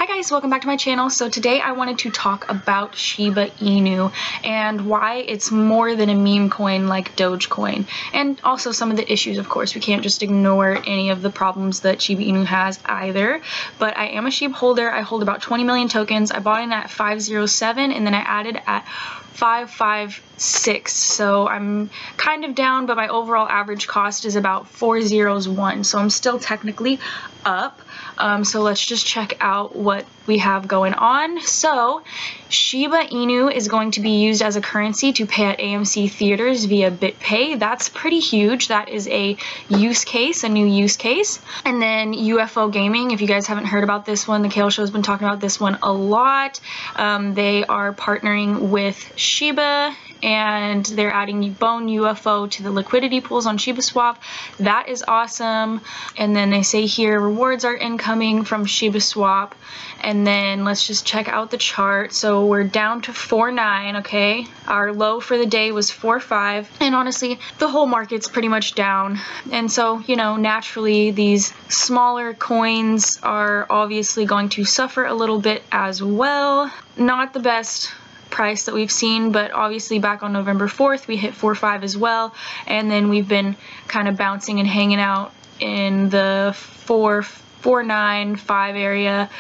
Hi guys, welcome back to my channel. So today I wanted to talk about SHIBA INU and why it's more than a meme coin like Dogecoin, and also some of the issues. Of course, we can't just ignore any of the problems that SHIBA INU has either, but I am a SHIB holder. I hold about 20 million tokens. I bought in at 507 and then I added at 556, so I'm kind of down, but my overall average cost is about 401, so I'm still technically up. So let's just check out what we have going on. So SHIBA INU is going to be used as a currency to pay at AMC theaters via BitPay. That's pretty huge. That is a use case, a new use case. And then UFO gaming, if you guys haven't heard about this one, the Kale Show has been talking about this one a lot. They are partnering with SHIBA and they're adding Bone UFO to the liquidity pools on SHIBA Swap. That is awesome. And then they say here rewards are incoming from SHIBA Swap. And then let's just check out the chart. So we're down to 4.9, okay? Our low for the day was 4.5, and honestly the whole market's pretty much down. And so, you know, naturally these smaller coins are obviously going to suffer a little bit as well. Not the best price that we've seen, but obviously back on November 4th we hit 4.5 as well, and then we've been kind of bouncing and hanging out in the 4.95 area.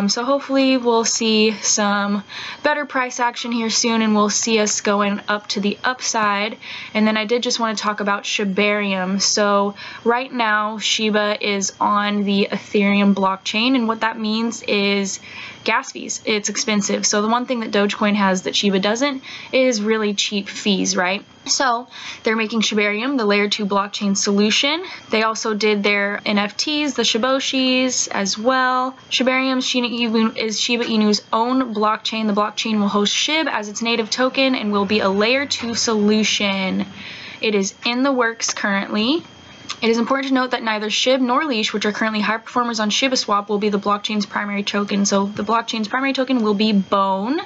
So hopefully we'll see some better price action here soon, and we'll see us going up to the upside. And then I did just want to talk about Shibarium. So right now SHIBA is on the Ethereum blockchain, and what that means is gas fees. It's expensive. So the one thing that Dogecoin has that SHIBA doesn't is really cheap fees, right? So they're making Shibarium the layer 2 blockchain solution. They also did their NFTs, the Shiboshis, as well. Shibarium is SHIBA INU's own blockchain. The blockchain will host SHIB as its native token and will be a layer 2 solution. It is in the works currently. It is important to note that neither SHIB nor Leash, which are currently high performers on SHIBA Swap, will be the blockchain's primary token. So the blockchain's primary token will be Bone.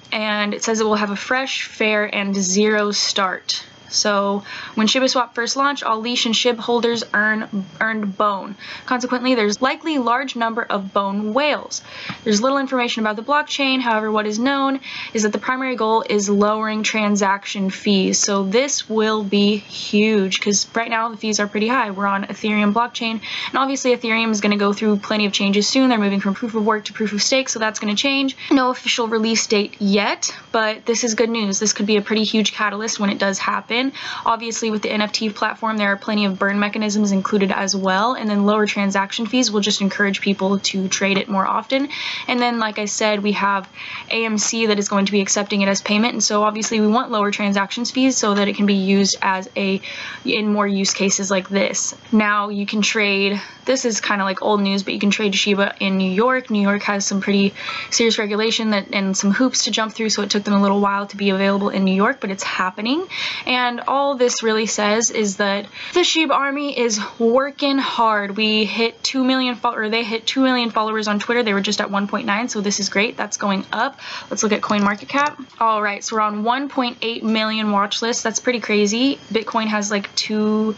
And it says it will have a fresh, fair, and zero start. So when SHIBA Swap first launched, all Leash and SHIB holders earned Bone. Consequently, there's likely a large number of Bone whales. There's little information about the blockchain. However, what is known is that the primary goal is lowering transaction fees. So this will be huge because right now the fees are pretty high. We're on Ethereum blockchain, and obviously Ethereum is going to go through plenty of changes soon. They're moving from proof of work to proof of stake, so that's going to change. No official release date yet, but this is good news. This could be a pretty huge catalyst when it does happen. Obviously with the NFT platform there are plenty of burn mechanisms included as well, and then lower transaction fees will just encourage people to trade it more often. And then like I said, we have AMC that is going to be accepting it as payment, and so obviously we want lower transaction fees so that it can be used as in more use cases like this. Now you can trade, this is kind of like old news, but you can trade SHIBA in New York. New York has some pretty serious regulation and some hoops to jump through, so it took them a little while to be available in New York, but it's happening. And all this really says is that the SHIB army is working hard. We hit 2 million they hit 2 million followers on Twitter. They were just at 1.9, so this is great. That's going up. Let's look at coin market cap. All right, so we're on 1.8 million watch lists. That's pretty crazy. Bitcoin has like 2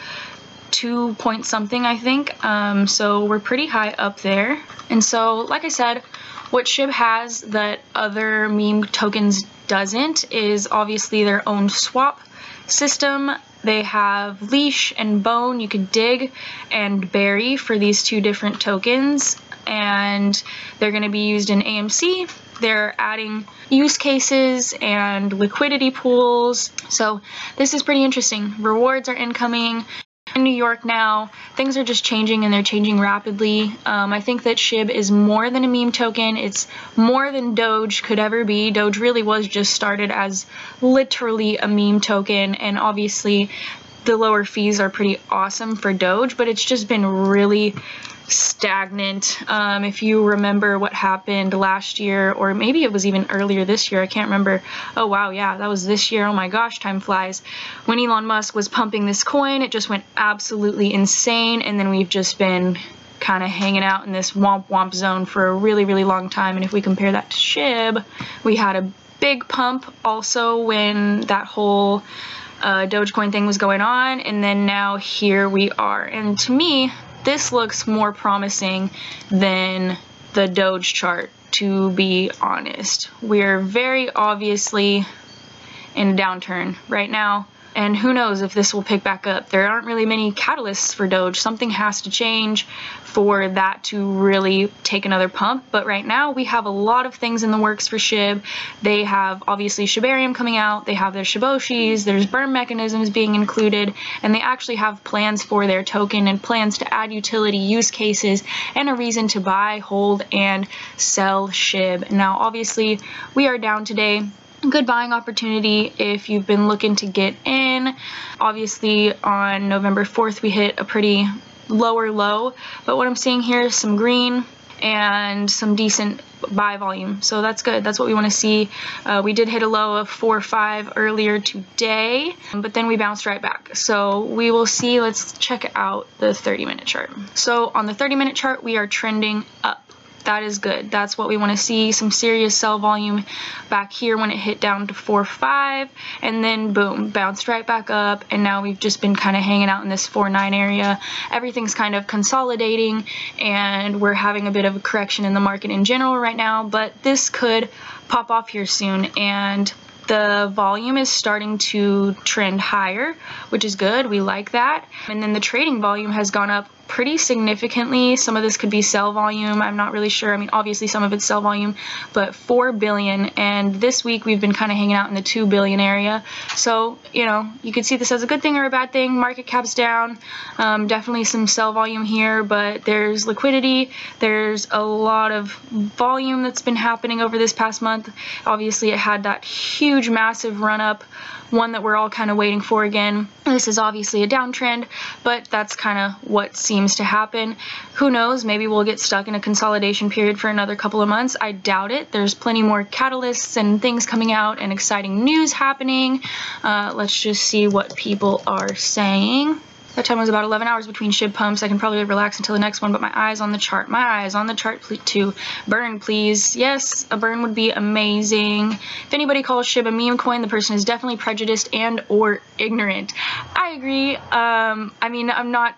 point something, I think. So we're pretty high up there. And so like I said, what SHIB has that other meme tokens doesn't is obviously their own swap system. They have Leash and Bone. You could dig and bury for these two different tokens, and they're going to be used in AMC. They're adding use cases and liquidity pools, so this is pretty interesting. Rewards are incoming in New York now. Things are just changing, and they're changing rapidly. I think that SHIB is more than a meme token. It's more than Doge could ever be. Doge really was just started as literally a meme token, and obviously the lower fees are pretty awesome for Doge, but it's just been really stagnant. If you remember what happened last year, or maybe it was even earlier this year, I can't remember. Oh wow, yeah, that was this year. Oh my gosh, time flies. When Elon Musk was pumping this coin, it just went absolutely insane, and then we've just been kind of hanging out in this womp womp zone for a really, really long time. And if we compare that to SHIB, we had a big pump also when that whole Dogecoin thing was going on, and then now here we are. And to me, this looks more promising than the Doge chart, to be honest. We're very obviously in a downturn right now, and who knows if this will pick back up. There aren't really many catalysts for Doge. Something has to change for that to really take another pump, but right now we have a lot of things in the works for SHIB. They have obviously Shibarium coming out, they have their Shiboshis, there's burn mechanisms being included, and they actually have plans for their token and plans to add utility use cases and a reason to buy, hold, and sell SHIB. Now obviously we are down today. Good buying opportunity if you've been looking to get in. Obviously on November 4th we hit a pretty lower low, but what I'm seeing here is some green and some decent buy volume, so that's good. That's what we want to see. We did hit a low of 4.5 earlier today, but then we bounced right back, so we will see. Let's check out the 30-minute chart. So on the 30-minute chart we are trending up. That is good. That's what we want to see. Some serious sell volume back here when it hit down to 4.5, and then boom, bounced right back up, and now we've just been kind of hanging out in this 4.9 area. Everything's kind of consolidating, and we're having a bit of a correction in the market in general right now, but this could pop off here soon, and the volume is starting to trend higher, which is good. We like that. And then the trading volume has gone up pretty significantly. Some of this could be sell volume. I'm not really sure. I mean, obviously some of it's sell volume, but 4 billion. And this week we've been kind of hanging out in the 2 billion area. So, you know, you could see this as a good thing or a bad thing. Market cap's down. Definitely some sell volume here, but there's liquidity. There's a lot of volume that's been happening over this past month. Obviously it had that huge, massive run up, one that we're all kind of waiting for again. This is obviously a downtrend, but that's kind of what seems to happen. Who knows, maybe we'll get stuck in a consolidation period for another couple of months. I doubt it. There's plenty more catalysts and things coming out and exciting news happening. Let's just see what people are saying. That time was about 11 hours between SHIB pumps. I can probably relax until the next one, but my eyes on the chart. My eyes on the chart too. Burn, please. Yes, a burn would be amazing. If anybody calls SHIB a meme coin, the person is definitely prejudiced and or ignorant. I agree. I mean, I'm not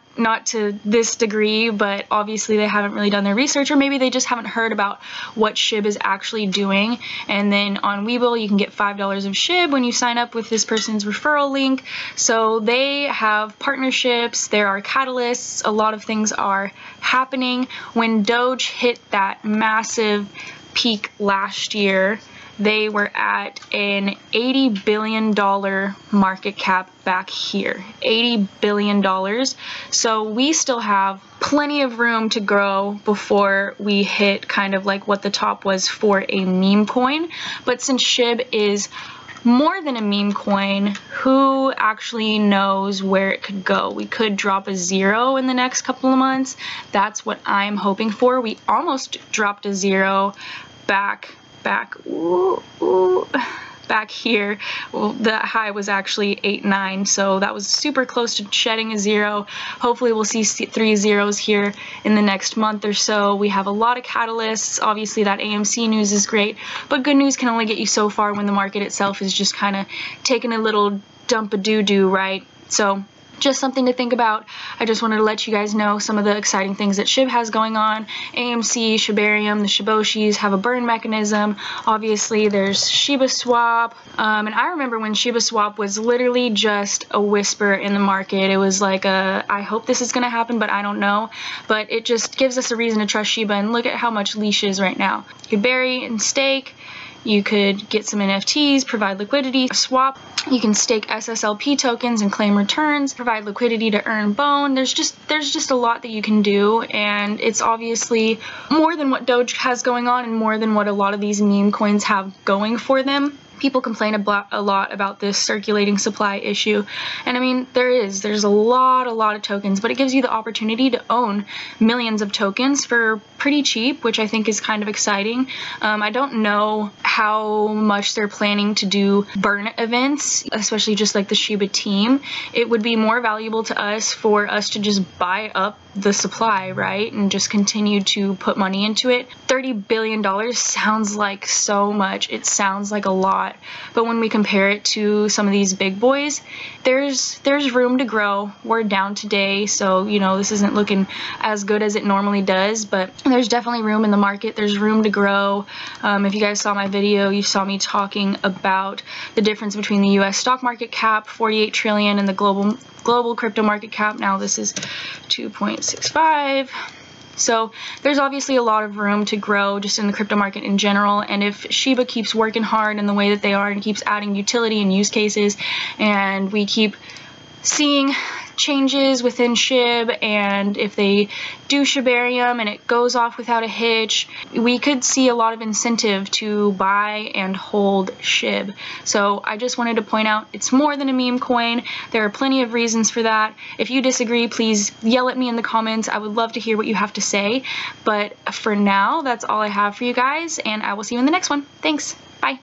to this degree, but obviously they haven't really done their research, or maybe they just haven't heard about what SHIB is actually doing. And then on Webull you can get $5 of SHIB when you sign up with this person's referral link. So they have partnerships, there are catalysts, a lot of things are happening. When Doge hit that massive peak last year, they were at an $80 billion market cap back here. $80 billion. So we still have plenty of room to grow before we hit kind of like what the top was for a meme coin. But since SHIB is more than a meme coin, who actually knows where it could go? We could drop a 0 in the next couple of months. That's what I'm hoping for. We almost dropped a 0 back here. Well, the high was actually 8.9, so that was super close to shedding a 0. Hopefully we'll see 3 zeros here in the next month or so. We have a lot of catalysts. Obviously that AMC news is great, but good news can only get you so far when the market itself is just kind of taking a little dump of doo-doo, right? So just something to think about. I just wanted to let you guys know some of the exciting things that SHIB has going on. AMC, Shibarium, the Shiboshis have a burn mechanism. Obviously there's SHIBA swap. And I remember when SHIBA swap was literally just a whisper in the market. It was like I hope this is going to happen, but I don't know. But it just gives us a reason to trust SHIBA, and look at how much leash is right now. You could bury and stake. You could get some NFTs, provide liquidity, swap. You can stake SSLP tokens and claim returns, provide liquidity to earn bone. There's just a lot that you can do, and it's obviously more than what Doge has going on and more than what a lot of these meme coins have going for them. People complain a lot about this circulating supply issue, and I mean there's a lot of tokens, but it gives you the opportunity to own millions of tokens for pretty cheap, which I think is kind of exciting. I don't know how much they're planning to do burn events, especially just like the SHIBA team. It would be more valuable to us for us to just buy up the supply, right? And just continue to put money into it. $30 billion sounds like so much. It sounds like a lot. But when we compare it to some of these big boys, there's room to grow. We're down today, so you know, this isn't looking as good as it normally does, but there's definitely room in the market. There's room to grow. If you guys saw my video, you saw me talking about the difference between the US stock market cap, 48 trillion, and the global crypto market cap. Now this is 2.65. So there's obviously a lot of room to grow just in the crypto market in general, and if SHIBA keeps working hard in the way that they are and keeps adding utility and use cases, and we keep seeing changes within SHIB, and if they do Shibarium and it goes off without a hitch, we could see a lot of incentive to buy and hold SHIB. So I just wanted to point out it's more than a meme coin. There are plenty of reasons for that. If you disagree, please yell at me in the comments. I would love to hear what you have to say. But for now, that's all I have for you guys, and I will see you in the next one. Thanks. Bye.